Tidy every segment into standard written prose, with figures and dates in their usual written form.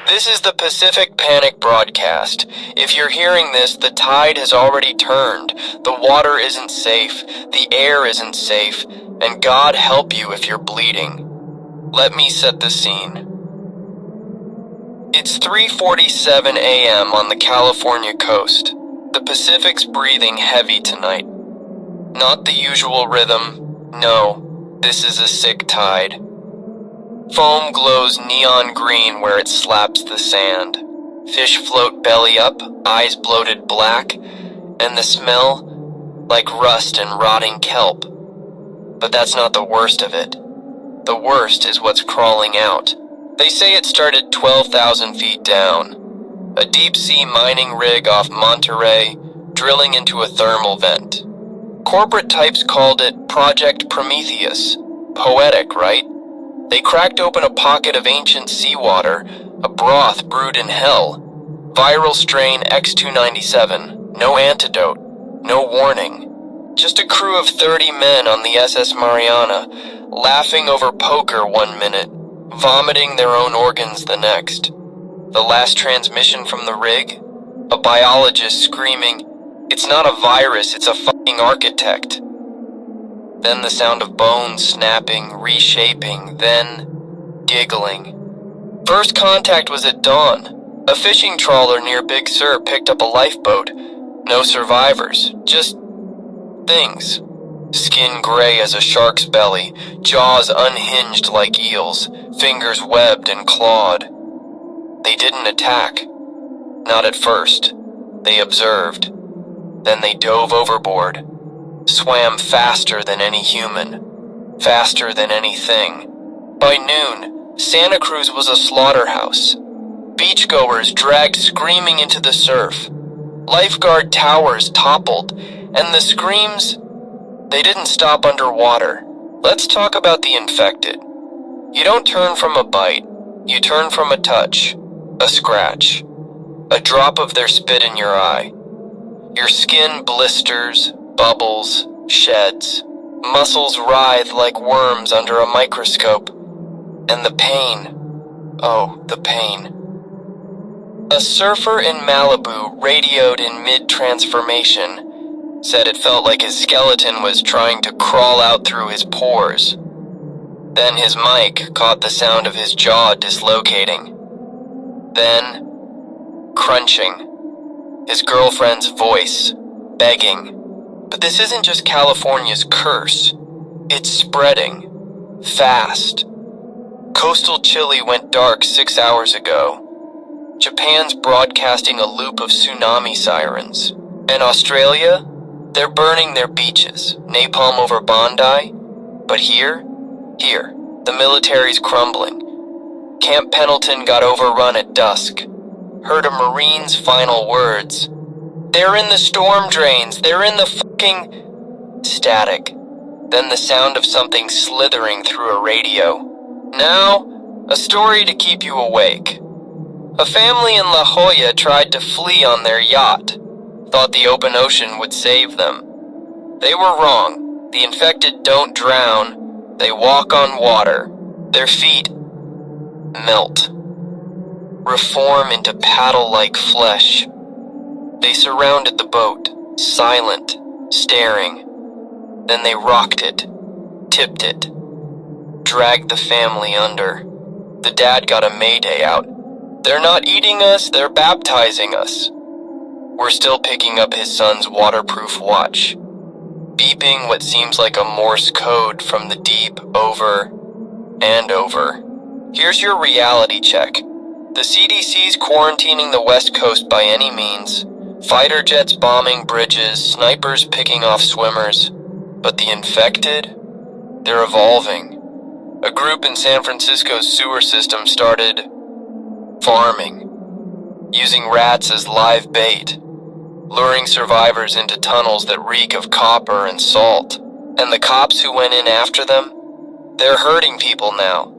This is the Pacific Panic broadcast. If you're hearing this, the tide has already turned. The water isn't safe, the air isn't safe, and God help you if you're bleeding. Let me set the scene. It's 3:47 a.m. on the California coast. The Pacific's breathing heavy tonight. Not the usual rhythm. No, this is a sick tide. Foam glows neon green where it slaps the sand. Fish float belly up, eyes bloated black, and the smell, like rust and rotting kelp. But that's not the worst of it. The worst is what's crawling out. They say it started 12,000 feet down. A deep-sea mining rig off Monterey, drilling into a thermal vent. Corporate types called it Project Prometheus. Poetic, right? They cracked open a pocket of ancient seawater, a broth brewed in hell. Viral strain X297, no antidote, no warning. Just a crew of 30 men on the SS Mariana, laughing over poker one minute, vomiting their own organs the next. The last transmission from the rig? A biologist screaming, "It's not a virus, it's a fucking architect." Then the sound of bones snapping, reshaping, then giggling. First contact was at dawn. A fishing trawler near Big Sur picked up a lifeboat. No survivors, just things. Skin gray as a shark's belly, jaws unhinged like eels, fingers webbed and clawed. They didn't attack. Not at first. They observed. Then they dove overboard. Swam faster than any human, faster than anything. By noon, Santa Cruz was a slaughterhouse. Beachgoers dragged screaming into the surf. Lifeguard towers toppled, and the screams, they didn't stop underwater. Let's talk about the infected. You don't turn from a bite, you turn from a touch, a scratch, a drop of their spit in your eye. Your skin blisters, bubbles, sheds, muscles writhe like worms under a microscope, and the pain, oh, the pain. A surfer in Malibu radioed in mid-transformation, said it felt like his skeleton was trying to crawl out through his pores. Then his mic caught the sound of his jaw dislocating. Then, crunching, his girlfriend's voice, begging. But this isn't just California's curse. It's spreading. Fast. Coastal Chile went dark 6 hours ago. Japan's broadcasting a loop of tsunami sirens. And Australia? They're burning their beaches. Napalm over Bondi. But here, the military's crumbling. Camp Pendleton got overrun at dusk. Heard a Marine's final words. "They're in the storm drains, they're in the fucking..." Static. Then the sound of something slithering through a radio. Now, a story to keep you awake. A family in La Jolla tried to flee on their yacht. Thought the open ocean would save them. They were wrong. The infected don't drown. They walk on water. Their feet melt. Reform into paddle-like flesh. They surrounded the boat, silent, staring. Then they rocked it, tipped it, dragged the family under. The dad got a mayday out. "They're not eating us, they're baptizing us." We're still picking up his son's waterproof watch, beeping what seems like a Morse code from the deep over and over. Here's your reality check. The CDC's quarantining the West Coast by any means. Fighter jets bombing bridges, snipers picking off swimmers. But the infected? They're evolving. A group in San Francisco's sewer system started farming, using rats as live bait, luring survivors into tunnels that reek of copper and salt. And the cops who went in after them? They're hurting people now.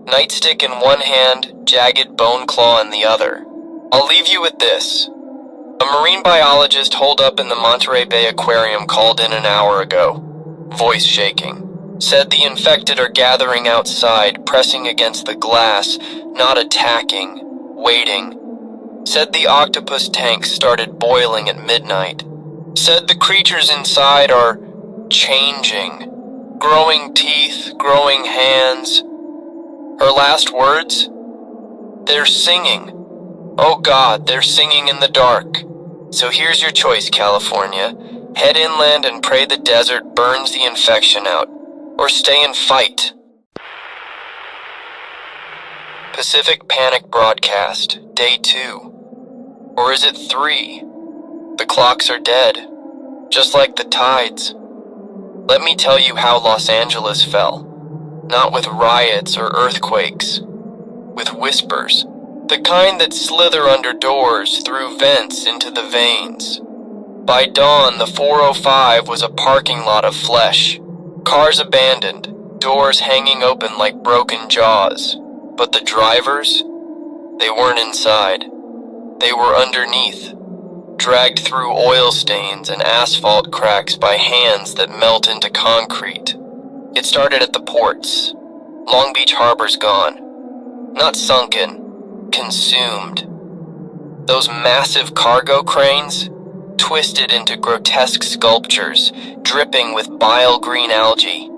Nightstick in one hand, jagged bone claw in the other. I'll leave you with this. A marine biologist holed up in the Monterey Bay Aquarium called in an hour ago, voice shaking. Said the infected are gathering outside, pressing against the glass, not attacking, waiting. Said the octopus tank started boiling at midnight. Said the creatures inside are changing. Growing teeth, growing hands. Her last words? They're singing. Oh God, they're singing in the dark. So here's your choice, California. Head inland and pray the desert burns the infection out. Or stay and fight. Pacific Panic Broadcast, Day 2. Or is it 3? The clocks are dead, just like the tides. Let me tell you how Los Angeles fell. Not with riots or earthquakes, with whispers. The kind that slither under doors, through vents into the veins. By dawn, the 405 was a parking lot of flesh. Cars abandoned, doors hanging open like broken jaws. But the drivers? They weren't inside. They were underneath, dragged through oil stains and asphalt cracks by hands that melt into concrete. It started at the ports. Long Beach Harbor's gone. Not sunken, consumed. Those massive cargo cranes, twisted into grotesque sculptures, dripping with bile green algae.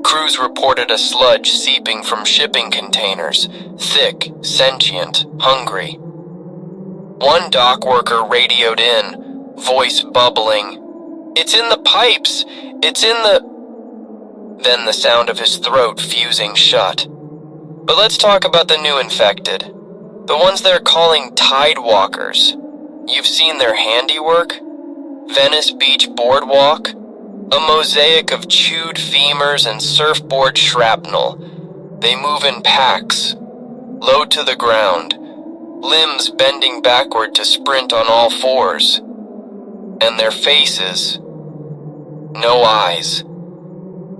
Crews reported a sludge seeping from shipping containers, thick, sentient, hungry. One dock worker radioed in, voice bubbling. "It's in the pipes! It's in the..." Then the sound of his throat fusing shut. But let's talk about the new infected. The ones they're calling tidewalkers. You've seen their handiwork? Venice Beach Boardwalk? A mosaic of chewed femurs and surfboard shrapnel. They move in packs, low to the ground, limbs bending backward to sprint on all fours. And their faces, no eyes.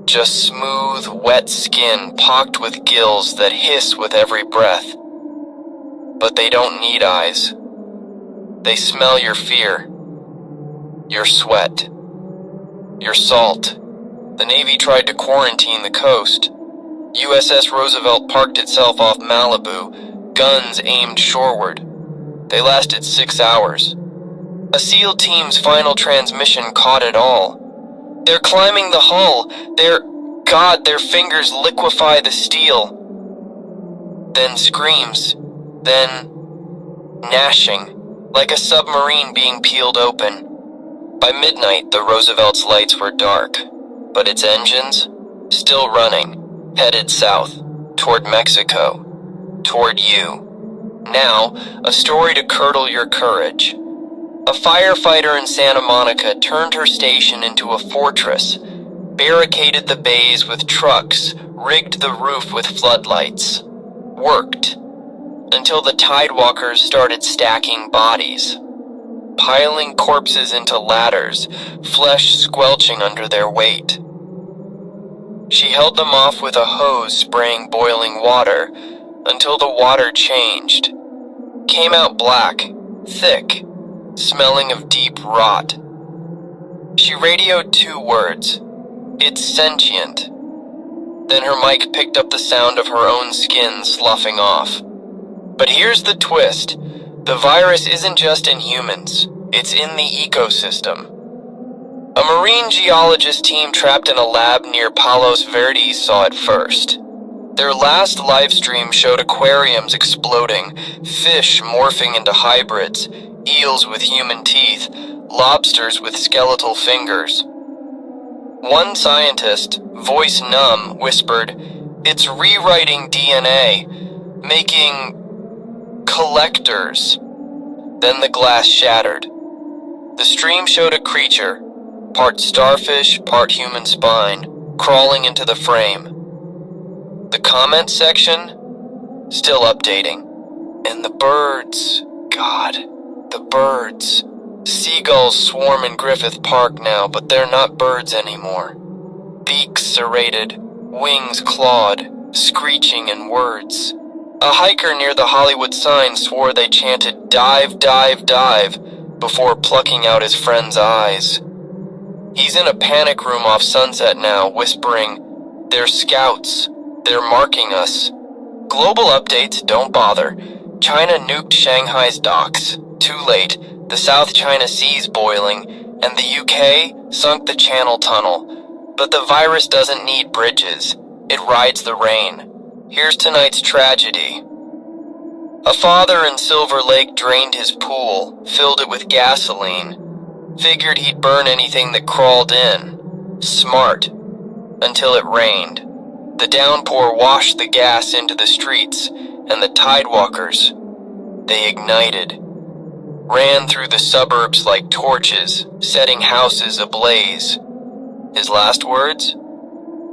Just smooth, wet skin pocked with gills that hiss with every breath. But they don't need eyes. They smell your fear, your sweat, your salt. The Navy tried to quarantine the coast. USS Roosevelt parked itself off Malibu, guns aimed shoreward. They lasted 6 hours. A SEAL team's final transmission caught it all. They're climbing the hull. Their fingers liquefy the steel. Then screams. Then gnashing, like a submarine being peeled open. By midnight, the Roosevelt's lights were dark, but its engines, still running, headed south, toward Mexico, toward you. Now, a story to curdle your courage. A firefighter in Santa Monica turned her station into a fortress, barricaded the bays with trucks, rigged the roof with floodlights. Worked. Until the tidewalkers started stacking bodies. Piling corpses into ladders, flesh squelching under their weight. She held them off with a hose spraying boiling water until the water changed. Came out black, thick, smelling of deep rot. She radioed 2 words. "It's sentient." Then her mic picked up the sound of her own skin sloughing off. But here's the twist. The virus isn't just in humans. It's in the ecosystem. A marine geologist team trapped in a lab near Palos Verdes saw it first. Their last live stream showed aquariums exploding, fish morphing into hybrids, eels with human teeth, lobsters with skeletal fingers. One scientist, voice numb, whispered, "It's rewriting DNA, making collectors." Then the glass shattered. The stream showed a creature, part starfish, part human spine, crawling into the frame. The comment section, still updating. And the birds, God, the birds. Seagulls swarm in Griffith Park now, but they're not birds anymore. Beaks serrated, wings clawed, screeching in words. A hiker near the Hollywood sign swore they chanted "dive, dive, dive" before plucking out his friend's eyes. He's in a panic room off Sunset now, whispering, "They're scouts. They're marking us. Global updates, don't bother. China nuked Shanghai's docks. Too late. The South China Sea's boiling, and the UK sunk the Channel Tunnel. But the virus doesn't need bridges. It rides the rain. Here's tonight's tragedy. A father in Silver Lake drained his pool, filled it with gasoline. Figured he'd burn anything that crawled in. Smart. Until it rained. The downpour washed the gas into the streets, and the tidewalkers, they ignited. Ran through the suburbs like torches, setting houses ablaze. His last words?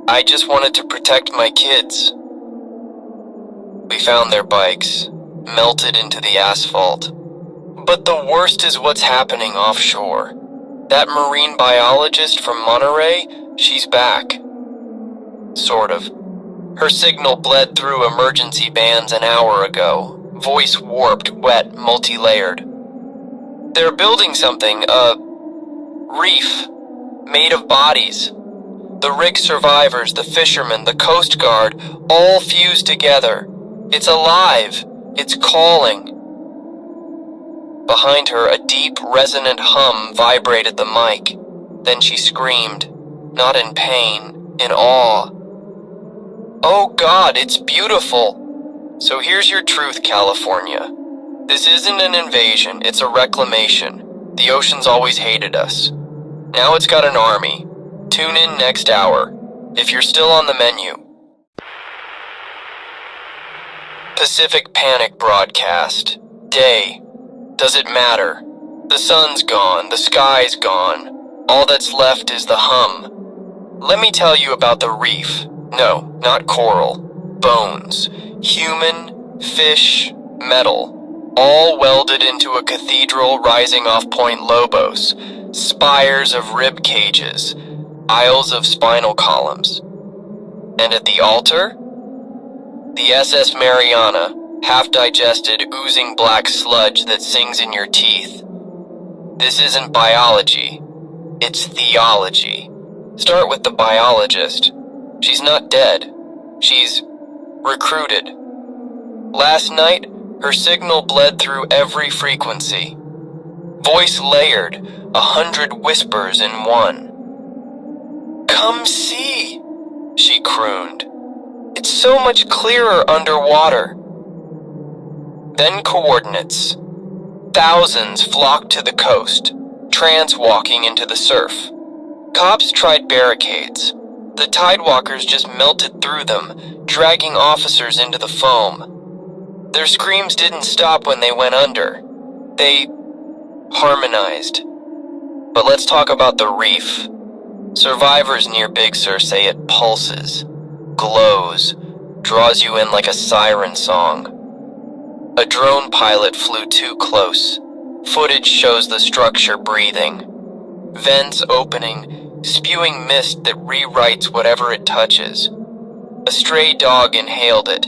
I just wanted to protect my kids. We found their bikes, melted into the asphalt. But the worst is what's happening offshore. That marine biologist from Monterey, she's back. Sort of. Her signal bled through emergency bands an hour ago. Voice warped, wet, multi-layered. They're building something, a reef, made of bodies. The rig survivors, the fishermen, the Coast Guard, all fused together. It's alive. It's calling. Behind her, a deep, resonant hum vibrated the mic. Then she screamed, not in pain, in awe. Oh God, it's beautiful. So here's your truth, California. This isn't an invasion, it's a reclamation. The ocean's always hated us. Now it's got an army. Tune in next hour, if you're still on the menu. Pacific Panic Broadcast. Day. Does it matter? The sun's gone, the sky's gone. All that's left is the hum. Let me tell you about the reef. No, not coral. Bones. Human, fish, metal. All welded into a cathedral rising off Point Lobos. Spires of rib cages. Aisles of spinal columns. And at the altar? The SS Mariana, half-digested, oozing black sludge that sings in your teeth. This isn't biology. It's theology. Start with the biologist. She's not dead. She's recruited. Last night, her signal bled through every frequency. Voice layered, 100 whispers in one. Come see, she crooned. It's so much clearer underwater. Then coordinates. Thousands flocked to the coast, trance-walking into the surf. Cops tried barricades. The tidewalkers just melted through them, dragging officers into the foam. Their screams didn't stop when they went under. They harmonized. But let's talk about the reef. Survivors near Big Sur say it pulses, glows, draws you in like a siren song. A drone pilot flew too close. Footage shows the structure breathing. Vents opening, spewing mist that rewrites whatever it touches. A stray dog inhaled it.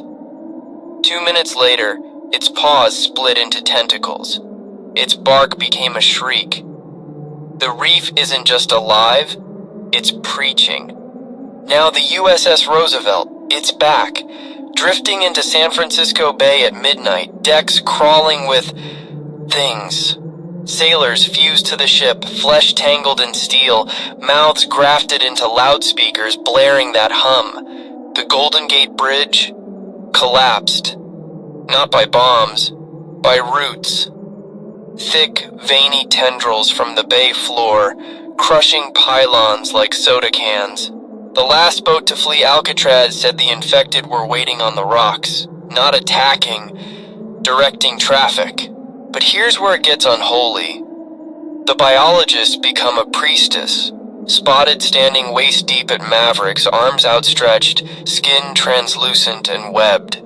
2 minutes later, its paws split into tentacles. Its bark became a shriek. The reef isn't just alive, it's preaching. Now the USS Roosevelt, it's back, drifting into San Francisco Bay at midnight, decks crawling with things. Sailors fused to the ship, flesh tangled in steel, mouths grafted into loudspeakers blaring that hum. The Golden Gate Bridge collapsed. Not by bombs, by roots. Thick, veiny tendrils from the bay floor, crushing pylons like soda cans. The last boat to flee Alcatraz said the infected were waiting on the rocks, not attacking, directing traffic. But here's where it gets unholy. The biologists become a priestess, spotted standing waist-deep at Mavericks, arms outstretched, skin translucent and webbed.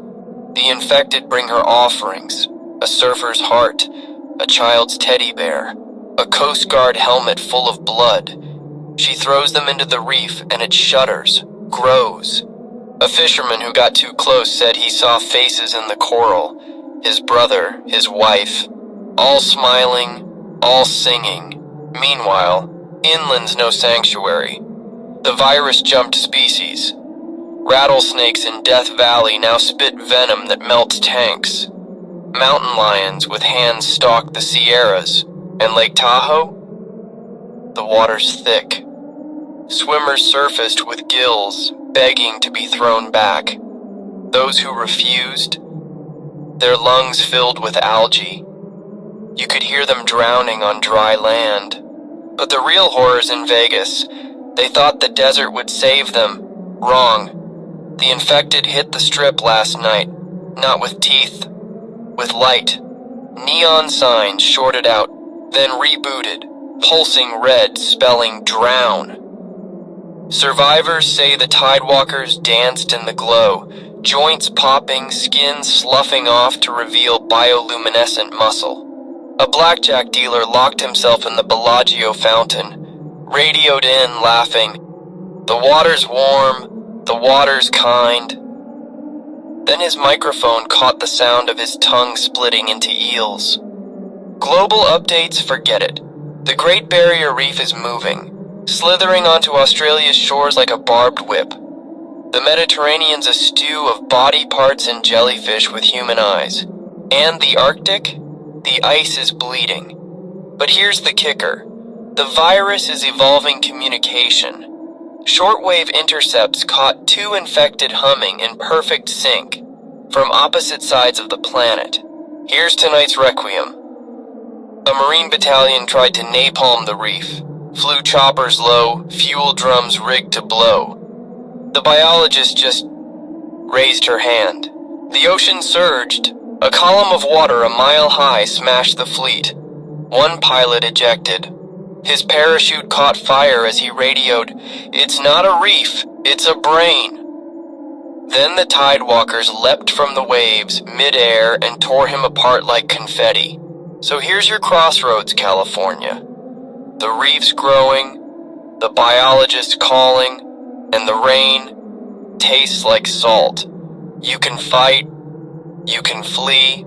The infected bring her offerings, a surfer's heart, a child's teddy bear, a Coast Guard helmet full of blood. She throws them into the reef and it shudders, grows. A fisherman who got too close said he saw faces in the coral, his brother, his wife, all smiling, all singing. Meanwhile, inland's no sanctuary. The virus jumped species. Rattlesnakes in Death Valley now spit venom that melts tanks. Mountain lions with hands stalk the Sierras, and Lake Tahoe? The water's thick. Swimmers surfaced with gills, begging to be thrown back. Those who refused, their lungs filled with algae. You could hear them drowning on dry land. But the real horrors in Vegas, they thought the desert would save them. Wrong. The infected hit the strip last night, not with teeth, with light. Neon signs shorted out, then rebooted, pulsing red spelling drown. Survivors say the tidewalkers danced in the glow, joints popping, skin sloughing off to reveal bioluminescent muscle. A blackjack dealer locked himself in the Bellagio fountain, radioed in, laughing, "The water's warm, the water's kind." Then his microphone caught the sound of his tongue splitting into eels. Global updates, forget it. The Great Barrier Reef is moving, slithering onto Australia's shores like a barbed whip. The Mediterranean's a stew of body parts and jellyfish with human eyes. And the Arctic? The ice is bleeding. But here's the kicker. The virus is evolving communication. Shortwave intercepts caught two infected humming in perfect sync from opposite sides of the planet. Here's tonight's requiem. A Marine battalion tried to napalm the reef, flew choppers low, fuel drums rigged to blow. The biologist just raised her hand. The ocean surged. A column of water a mile high smashed the fleet. One pilot ejected. His parachute caught fire as he radioed, "It's not a reef, it's a brain." Then the tidewalkers leapt from the waves mid-air and tore him apart like confetti. So here's your crossroads, California. The reef's growing, the biologists calling, and the rain tastes like salt. You can fight, you can flee,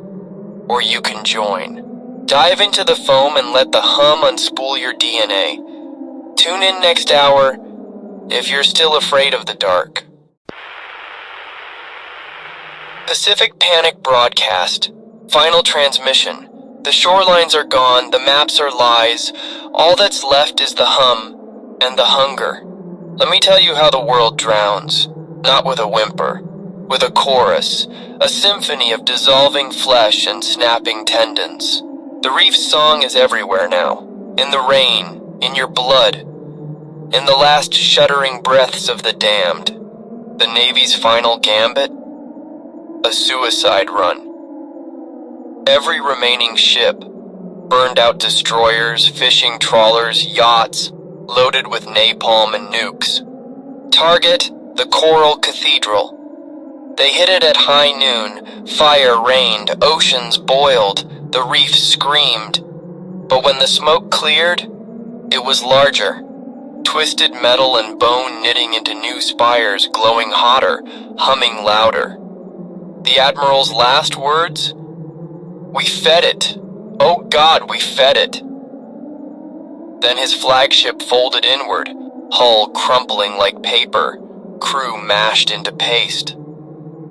or you can join. Dive into the foam and let the hum unspool your DNA. Tune in next hour if you're still afraid of the dark. Pacific Panic Broadcast. Final transmission. The shorelines are gone, the maps are lies. All that's left is the hum and the hunger. Let me tell you how the world drowns. Not with a whimper, with a chorus, a symphony of dissolving flesh and snapping tendons. The reef's song is everywhere now, in the rain, in your blood, in the last shuddering breaths of the damned. The Navy's final gambit? A suicide run. Every remaining ship, burned out destroyers, fishing trawlers, yachts, loaded with napalm and nukes. Target, the Coral Cathedral. They hit it at high noon, fire rained, oceans boiled, the reef screamed. But when the smoke cleared, it was larger. Twisted metal and bone knitting into new spires, glowing hotter, humming louder. The Admiral's last words? "We fed it. Oh God, we fed it." Then his flagship folded inward, hull crumpling like paper, crew mashed into paste.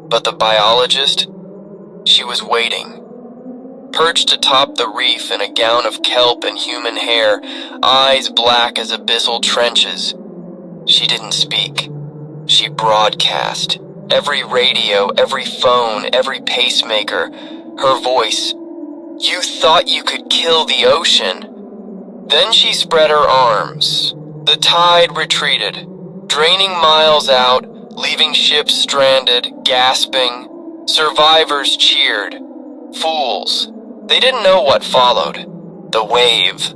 But the biologist, she was waiting. Perched atop the reef in a gown of kelp and human hair, eyes black as abyssal trenches. She didn't speak. She broadcast. Every radio, every phone, every pacemaker, her voice. "You thought you could kill the ocean." Then she spread her arms. The tide retreated, draining miles out, leaving ships stranded, gasping. Survivors cheered. Fools. They didn't know what followed. The wave.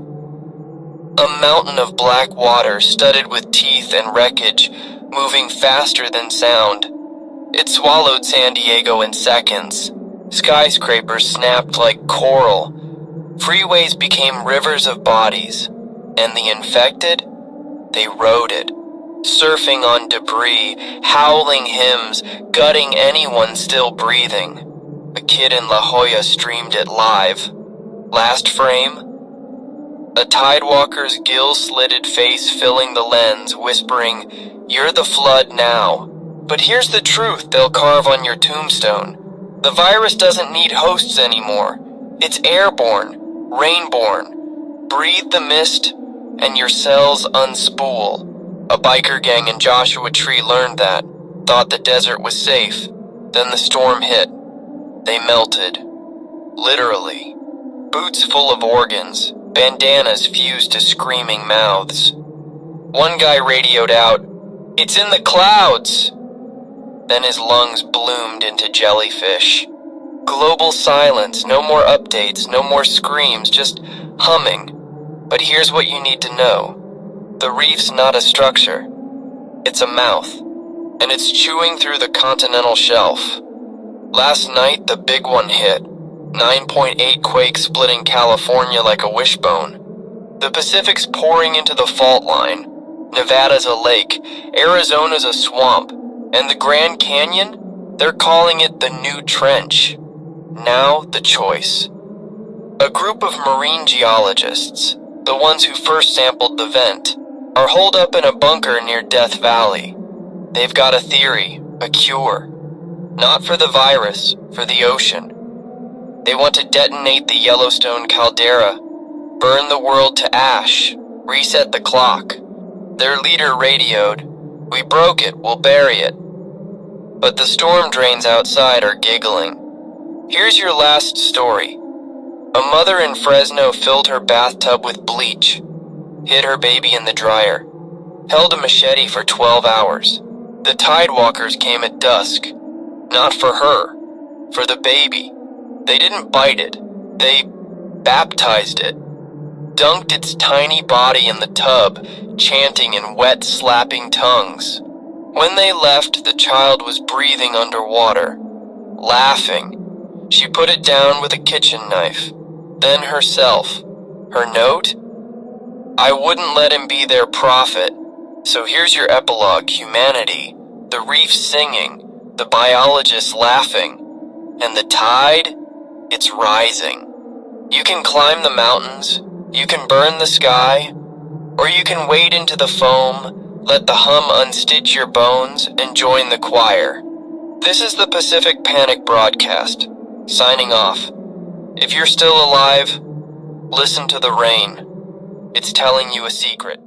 A mountain of black water studded with teeth and wreckage, moving faster than sound. It swallowed San Diego in seconds. Skyscrapers snapped like coral. Freeways became rivers of bodies. And the infected? They rode it. Surfing on debris, howling hymns, gutting anyone still breathing. A kid in La Jolla streamed it live. Last frame? A tidewalker's gill-slitted face filling the lens, whispering, "You're the flood now." But here's the truth they'll carve on your tombstone. The virus doesn't need hosts anymore. It's airborne, rainborne. Breathe the mist, and your cells unspool. A biker gang in Joshua Tree learned that, thought the desert was safe. Then the storm hit. They melted. Literally. Boots full of organs, bandanas fused to screaming mouths. One guy radioed out, "It's in the clouds!" Then his lungs bloomed into jellyfish. Global silence, no more updates, no more screams, just humming. But here's what you need to know. The reef's not a structure. It's a mouth, and it's chewing through the continental shelf. Last night, the big one hit. 9.8 quake splitting California like a wishbone. The Pacific's pouring into the fault line. Nevada's a lake, Arizona's a swamp, and the Grand Canyon, they're calling it the new trench. Now the choice. A group of marine geologists, the ones who first sampled the vent, are holed up in a bunker near Death Valley. They've got a theory, a cure. Not for the virus, for the ocean. They want to detonate the Yellowstone caldera, burn the world to ash, reset the clock. Their leader radioed, "We broke it, we'll bury it." But the storm drains outside are giggling. Here's your last story. A mother in Fresno filled her bathtub with bleach, hid her baby in the dryer, held a machete for 12 hours. The tidewalkers came at dusk. Not for her, for the baby. They didn't bite it. They baptized it. Dunked its tiny body in the tub, chanting in wet, slapping tongues. When they left, the child was breathing underwater, laughing. She put it down with a kitchen knife. Then herself. Her note? "I wouldn't let him be their prophet." So here's your epilogue, humanity. The reef singing, the biologists laughing, and the tide, it's rising. You can climb the mountains, you can burn the sky, or you can wade into the foam, let the hum unstitch your bones, and join the choir. This is the Pacific Panic Broadcast, signing off. If you're still alive, listen to the rain. It's telling you a secret.